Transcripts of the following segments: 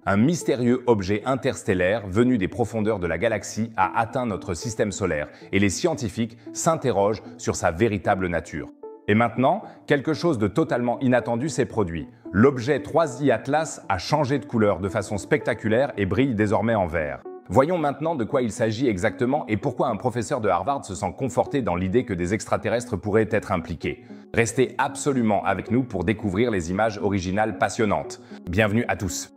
Un mystérieux objet interstellaire venu des profondeurs de la galaxie a atteint notre système solaire et les scientifiques s'interrogent sur sa véritable nature. Et maintenant, quelque chose de totalement inattendu s'est produit. L'objet 3I Atlas a changé de couleur de façon spectaculaire et brille désormais en vert. Voyons maintenant de quoi il s'agit exactement et pourquoi un professeur de Harvard se sent conforté dans l'idée que des extraterrestres pourraient être impliqués. Restez absolument avec nous pour découvrir les images originales passionnantes. Bienvenue à tous.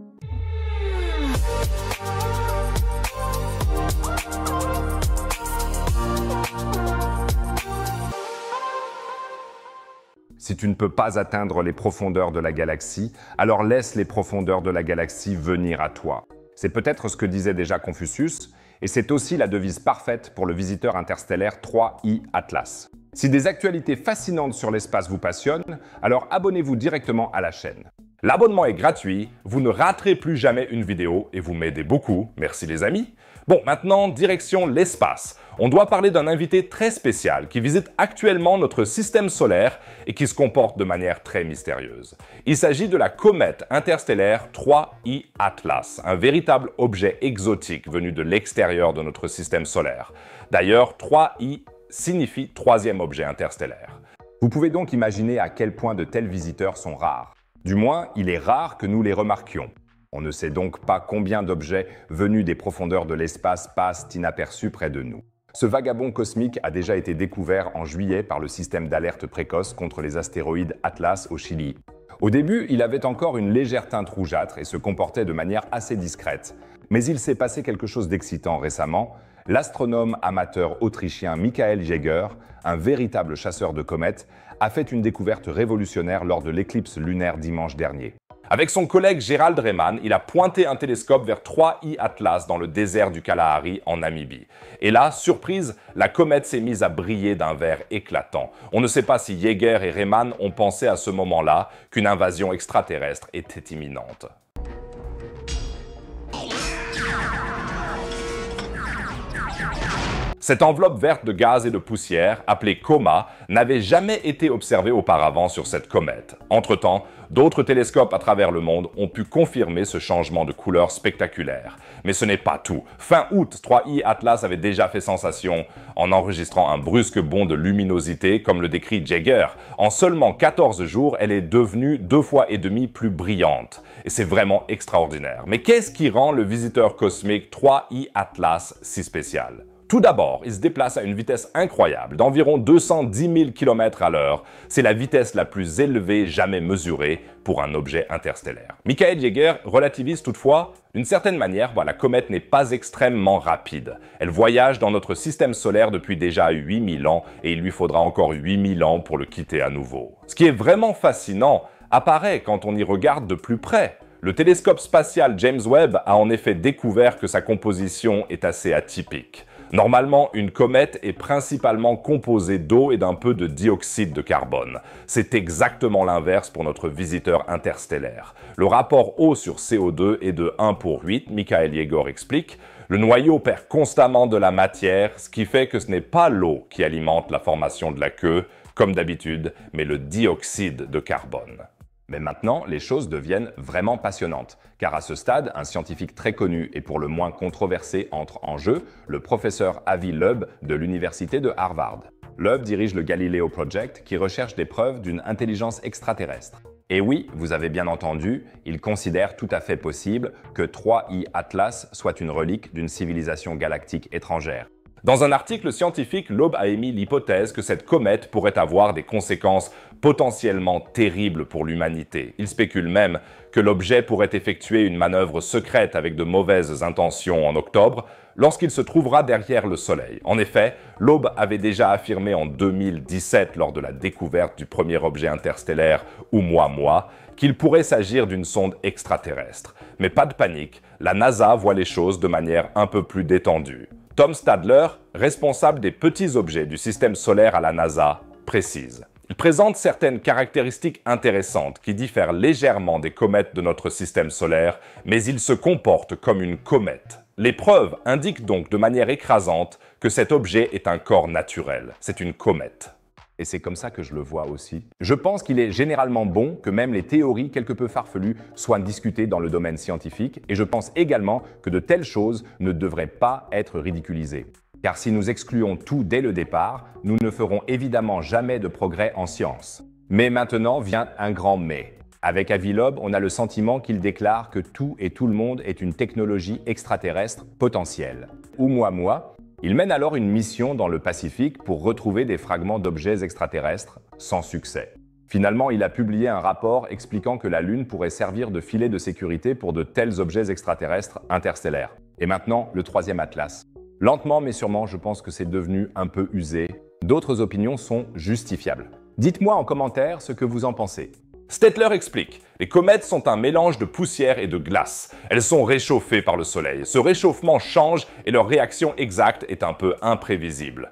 Si tu ne peux pas atteindre les profondeurs de la galaxie, alors laisse les profondeurs de la galaxie venir à toi. C'est peut-être ce que disait déjà Confucius, et c'est aussi la devise parfaite pour le visiteur interstellaire 3I Atlas. Si des actualités fascinantes sur l'espace vous passionnent, alors abonnez-vous directement à la chaîne. L'abonnement est gratuit, vous ne raterez plus jamais une vidéo et vous m'aidez beaucoup, merci les amis. Bon, maintenant, direction l'espace. On doit parler d'un invité très spécial qui visite actuellement notre système solaire et qui se comporte de manière très mystérieuse. Il s'agit de la comète interstellaire 3I Atlas, un véritable objet exotique venu de l'extérieur de notre système solaire. D'ailleurs, 3I signifie troisième objet interstellaire. Vous pouvez donc imaginer à quel point de tels visiteurs sont rares. Du moins, il est rare que nous les remarquions. On ne sait donc pas combien d'objets venus des profondeurs de l'espace passent inaperçus près de nous. Ce vagabond cosmique a déjà été découvert en juillet par le système d'alerte précoce contre les astéroïdes Atlas au Chili. Au début, il avait encore une légère teinte rougeâtre et se comportait de manière assez discrète. Mais il s'est passé quelque chose d'excitant récemment. L'astronome amateur autrichien Michael Jäger, un véritable chasseur de comètes, a fait une découverte révolutionnaire lors de l'éclipse lunaire dimanche dernier. Avec son collègue Gerald Rehmann, il a pointé un télescope vers 3I Atlas dans le désert du Kalahari en Namibie. Et là, surprise, la comète s'est mise à briller d'un vert éclatant. On ne sait pas si Jäger et Rehmann ont pensé à ce moment-là qu'une invasion extraterrestre était imminente. Cette enveloppe verte de gaz et de poussière, appelée coma, n'avait jamais été observée auparavant sur cette comète. Entre-temps, d'autres télescopes à travers le monde ont pu confirmer ce changement de couleur spectaculaire. Mais ce n'est pas tout. Fin août, 3I Atlas avait déjà fait sensation en enregistrant un brusque bond de luminosité, comme le décrit Jäger. En seulement 14 jours, elle est devenue 2,5 fois plus brillante. Et c'est vraiment extraordinaire. Mais qu'est-ce qui rend le visiteur cosmique 3I Atlas si spécial ? Tout d'abord, il se déplace à une vitesse incroyable, d'environ 210 000 km à l'heure. C'est la vitesse la plus élevée jamais mesurée pour un objet interstellaire. Michael Jäger relativise toutefois, d'une certaine manière, la comète n'est pas extrêmement rapide. Elle voyage dans notre système solaire depuis déjà 8000 ans et il lui faudra encore 8000 ans pour le quitter à nouveau. Ce qui est vraiment fascinant apparaît quand on y regarde de plus près. Le télescope spatial James Webb a en effet découvert que sa composition est assez atypique. Normalement, une comète est principalement composée d'eau et d'un peu de dioxyde de carbone. C'est exactement l'inverse pour notre visiteur interstellaire. Le rapport eau sur CO2 est de 1 pour 8, Michael Jäger explique. Le noyau perd constamment de la matière, ce qui fait que ce n'est pas l'eau qui alimente la formation de la queue, comme d'habitude, mais le dioxyde de carbone. Mais maintenant, les choses deviennent vraiment passionnantes, car à ce stade, un scientifique très connu et pour le moins controversé entre en jeu, le professeur Avi Loeb de l'université de Harvard. Loeb dirige le Galileo Project qui recherche des preuves d'une intelligence extraterrestre. Et oui, vous avez bien entendu, il considère tout à fait possible que 3I Atlas soit une relique d'une civilisation galactique étrangère. Dans un article scientifique, Loeb a émis l'hypothèse que cette comète pourrait avoir des conséquences potentiellement terribles pour l'humanité. Il spécule même que l'objet pourrait effectuer une manœuvre secrète avec de mauvaises intentions en octobre, lorsqu'il se trouvera derrière le Soleil. En effet, Loeb avait déjà affirmé en 2017, lors de la découverte du premier objet interstellaire Oumuamua, qu'il pourrait s'agir d'une sonde extraterrestre. Mais pas de panique, la NASA voit les choses de manière un peu plus détendue. Tom Stadler, responsable des petits objets du système solaire à la NASA, précise. Il présente certaines caractéristiques intéressantes qui diffèrent légèrement des comètes de notre système solaire, mais il se comporte comme une comète. Les preuves indiquent donc de manière écrasante que cet objet est un corps naturel. C'est une comète. Et c'est comme ça que je le vois aussi. Je pense qu'il est généralement bon que même les théories quelque peu farfelues soient discutées dans le domaine scientifique, et je pense également que de telles choses ne devraient pas être ridiculisées. Car si nous excluons tout dès le départ, nous ne ferons évidemment jamais de progrès en science. Mais maintenant vient un grand mais. Avec Avi Loeb, on a le sentiment qu'il déclare que tout et tout le monde est une technologie extraterrestre potentielle. Oumuamua, il mène alors une mission dans le Pacifique pour retrouver des fragments d'objets extraterrestres, sans succès. Finalement, il a publié un rapport expliquant que la Lune pourrait servir de filet de sécurité pour de tels objets extraterrestres interstellaires. Et maintenant, le troisième atlas. Lentement mais sûrement, je pense que c'est devenu un peu usé. D'autres opinions sont justifiables. Dites-moi en commentaire ce que vous en pensez. Stettler explique, les comètes sont un mélange de poussière et de glace. Elles sont réchauffées par le Soleil. Ce réchauffement change et leur réaction exacte est un peu imprévisible.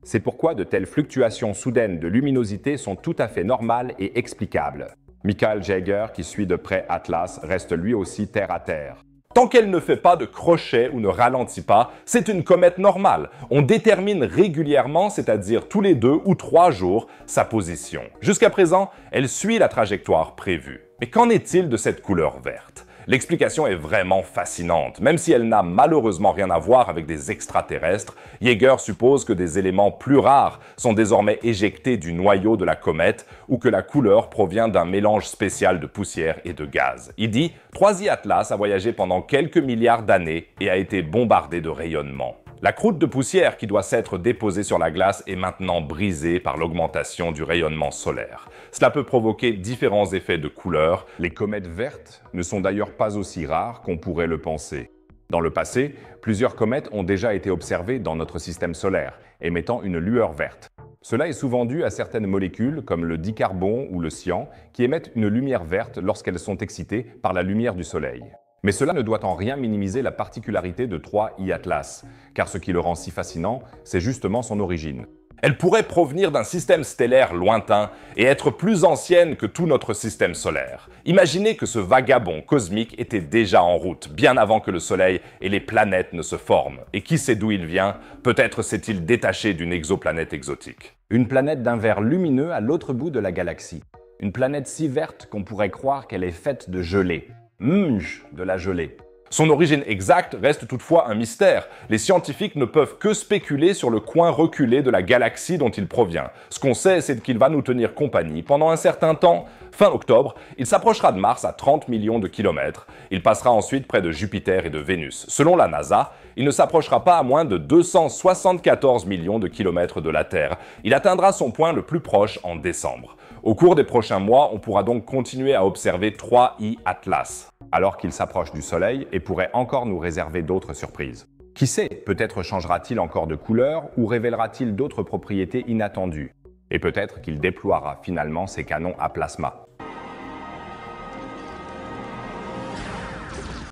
C'est pourquoi de telles fluctuations soudaines de luminosité sont tout à fait normales et explicables. Michael Jaeger, qui suit de près Atlas, reste lui aussi terre à terre. Tant qu'elle ne fait pas de crochet ou ne ralentit pas, c'est une comète normale. On détermine régulièrement, c'est-à-dire tous les 2 ou 3 jours, sa position. Jusqu'à présent, elle suit la trajectoire prévue. Mais qu'en est-il de cette couleur verte ? L'explication est vraiment fascinante. Même si elle n'a malheureusement rien à voir avec des extraterrestres, Jaeger suppose que des éléments plus rares sont désormais éjectés du noyau de la comète ou que la couleur provient d'un mélange spécial de poussière et de gaz. Il dit « 3i Atlas a voyagé pendant quelques milliards d'années et a été bombardé de rayonnements. La croûte de poussière qui doit s'être déposée sur la glace est maintenant brisée par l'augmentation du rayonnement solaire. Cela peut provoquer différents effets de couleur. Les comètes vertes ne sont d'ailleurs pas aussi rares qu'on pourrait le penser. Dans le passé, plusieurs comètes ont déjà été observées dans notre système solaire, émettant une lueur verte. Cela est souvent dû à certaines molécules, comme le dicarbone ou le cyan, qui émettent une lumière verte lorsqu'elles sont excitées par la lumière du Soleil. Mais cela ne doit en rien minimiser la particularité de 3i Atlas, car ce qui le rend si fascinant, c'est justement son origine. Elle pourrait provenir d'un système stellaire lointain et être plus ancienne que tout notre système solaire. Imaginez que ce vagabond cosmique était déjà en route, bien avant que le Soleil et les planètes ne se forment. Et qui sait d'où il vient? Peut-être s'est-il détaché d'une exoplanète exotique. Une planète d'un vert lumineux à l'autre bout de la galaxie. Une planète si verte qu'on pourrait croire qu'elle est faite de gelée. De la gelée. Son origine exacte reste toutefois un mystère. Les scientifiques ne peuvent que spéculer sur le coin reculé de la galaxie dont il provient. Ce qu'on sait, c'est qu'il va nous tenir compagnie pendant un certain temps. Fin octobre, il s'approchera de Mars à 30 millions de kilomètres. Il passera ensuite près de Jupiter et de Vénus. Selon la NASA, il ne s'approchera pas à moins de 274 millions de kilomètres de la Terre. Il atteindra son point le plus proche en décembre. Au cours des prochains mois, on pourra donc continuer à observer 3i Atlas, alors qu'il s'approche du Soleil et pourrait encore nous réserver d'autres surprises. Qui sait, peut-être changera-t-il encore de couleur ou révélera-t-il d'autres propriétés inattendues. Et peut-être qu'il déploiera finalement ses canons à plasma.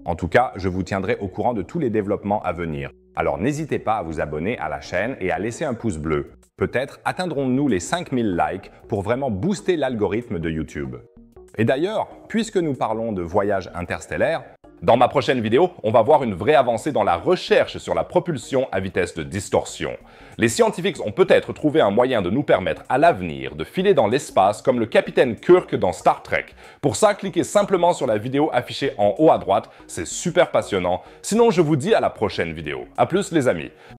En tout cas, je vous tiendrai au courant de tous les développements à venir. Alors n'hésitez pas à vous abonner à la chaîne et à laisser un pouce bleu. Peut-être atteindrons-nous les 5000 likes pour vraiment booster l'algorithme de YouTube. Et d'ailleurs, puisque nous parlons de voyages interstellaires, dans ma prochaine vidéo, on va voir une vraie avancée dans la recherche sur la propulsion à vitesse de distorsion. Les scientifiques ont peut-être trouvé un moyen de nous permettre à l'avenir de filer dans l'espace comme le capitaine Kirk dans Star Trek. Pour ça, cliquez simplement sur la vidéo affichée en haut à droite, c'est super passionnant. Sinon, je vous dis à la prochaine vidéo. À plus les amis.